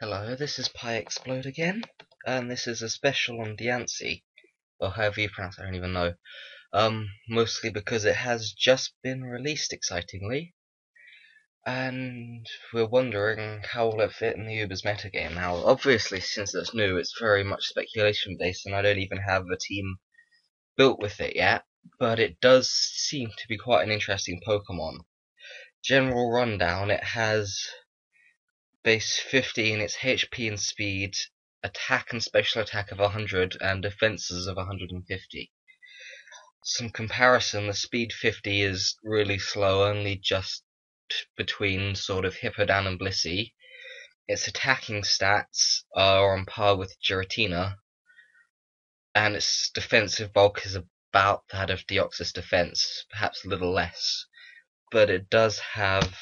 Hello, this is Explode again, and this is a special on Diancie, or however you pronounce it, I don't even know. Mostly because it has just been released, excitingly, and we're wondering how will it fit in the XYUMS metagame. Now, obviously, since it's new, it's very much speculation based, and I don't even have a team built with it yet, but it does seem to be quite an interesting Pokemon. General rundown, it has base 50 in its HP and speed, attack and special attack of 100, and defenses of 150. Some comparison, the speed 50 is really slow, only just between sort of Hippowdon and Blissey. Its attacking stats are on par with Giratina, and its defensive bulk is about that of Deoxys defense, perhaps a little less. But it does have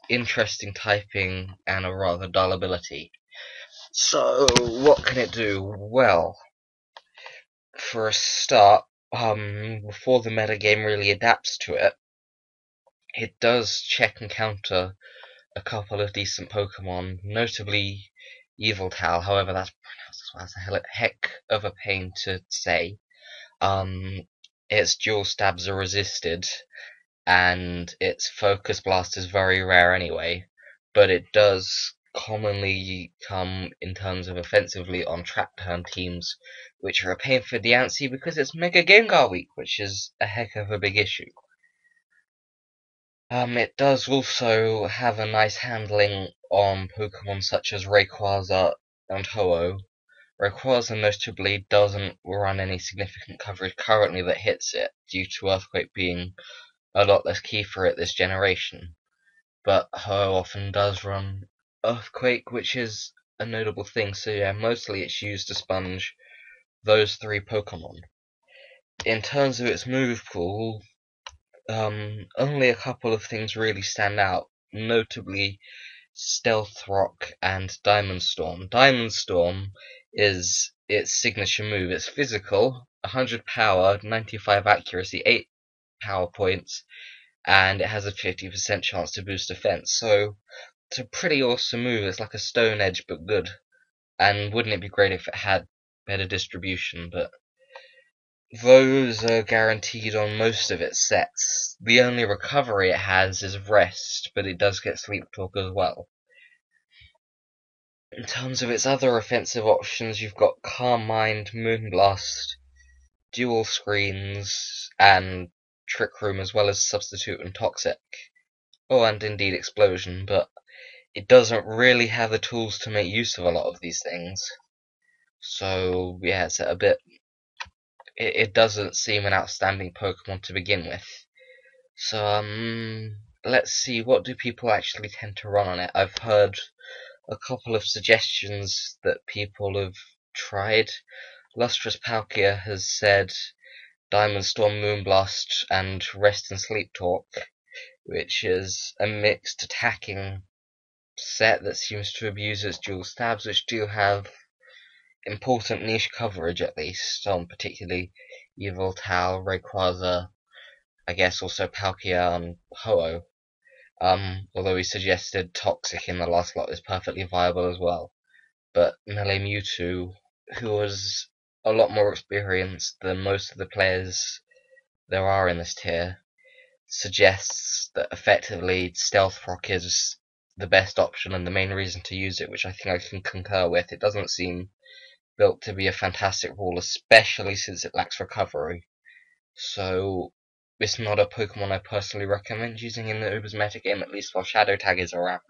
interesting typing and a rather dull ability. So, what can it do? Well, for a start, before the metagame really adapts to it, it does check and counter a couple of decent Pokemon, notably Yveltal. However, that's pronounced as well. As a heck of a pain to say. Its dual stabs are resisted, and its Focus Blast is very rare anyway, but it does commonly come in terms of offensively on trap turn teams, which are a pain for Diancie because it's Mega Gengar Week, which is a heck of a big issue. It does also have a nice handling on Pokemon such as Rayquaza and Ho-Oh. Rayquaza notably doesn't run any significant coverage currently that hits it, due to Earthquake being a lot less key for it this generation. But Ho often does run Earthquake, which is a notable thing, so yeah, mostly it's used to sponge those three Pokemon. In terms of its move pool, only a couple of things really stand out, notably Stealth Rock and Diamond Storm. Diamond Storm is its signature move. It's physical, 100 power, 95 accuracy, 8 power points, and it has a 50% chance to boost defense. So it's a pretty awesome move. It's like a Stone Edge, but good. And wouldn't it be great if it had better distribution? But those are guaranteed on most of its sets. The only recovery it has is Rest, but it does get Sleep Talk as well. In terms of its other offensive options, you've got Calm Mind, Moonblast, Dual Screens, and Trick Room, as well as Substitute and Toxic. Oh, and indeed Explosion, but it doesn't really have the tools to make use of a lot of these things. So, yeah, it's a bit... It doesn't seem an outstanding Pokemon to begin with. So, let's see, what do people actually tend to run on it? I've heard a couple of suggestions that people have tried. Lustrous Palkia has said Diamond Storm, Moonblast, and Rest and Sleep Talk, which is a mixed attacking set that seems to abuse its dual stabs, which do have important niche coverage at least, on particularly Yveltal, Rayquaza, I guess also Palkia and Ho-Oh. Although he suggested Toxic in the last lot is perfectly viable as well. But Melee Mewtwo, who has a lot more experience than most of the players there are in this tier, suggests that effectively Stealth Rock is the best option and the main reason to use it, which I think I can concur with. It doesn't seem built to be a fantastic rule, especially since it lacks recovery. So it's not a Pokemon I personally recommend using in the XYUMS metagame, at least while Shadow Tag is around.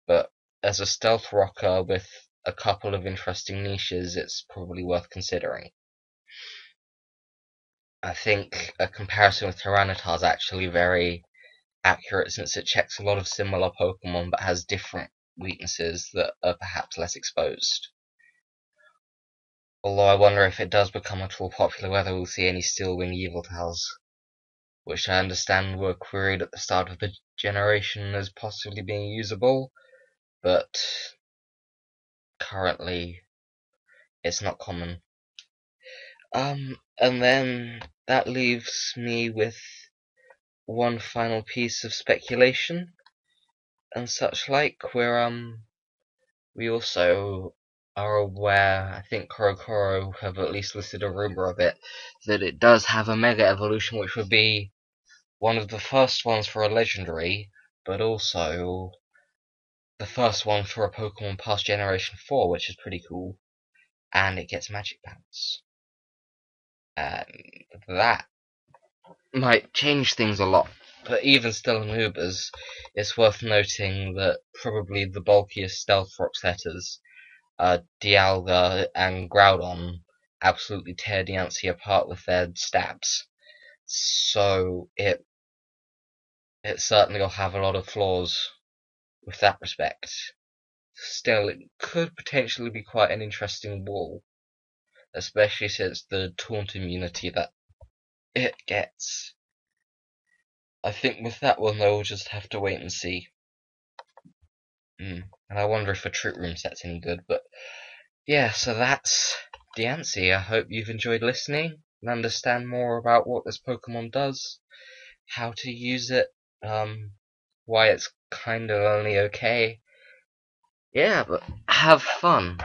But as a stealth rocker with a couple of interesting niches, it's probably worth considering. I think a comparison with Tyranitar is actually very accurate, since it checks a lot of similar Pokemon but has different weaknesses that are perhaps less exposed. Although I wonder if it does become at all popular whether we'll see any Steel Wing Yveltals, which I understand were queried at the start of the generation as possibly being usable, but currently it's not common. And then that leaves me with one final piece of speculation and such like, where we also are aware, I think Korokoro have at least listed a rumor of it, that it does have a Mega Evolution, which would be one of the first ones for a legendary, but also the first one for a Pokemon past Generation 4, which is pretty cool. And it gets Magic Bounce. And that might change things a lot. But even still in Ubers, it's worth noting that probably the bulkiest Stealth Rock setters, Dialga and Groudon, absolutely tear Diancie apart with their stabs. So it certainly will have a lot of flaws with that respect. Still, it could potentially be quite an interesting wall, especially since the taunt immunity that it gets. I think with that one, though, we'll just have to wait and see. And I wonder if a Trick Room set's any good, but yeah, so that's Diancie. I hope you've enjoyed listening and understand more about what this Pokemon does, how to use it, why it's kind of only okay. Yeah, but have fun.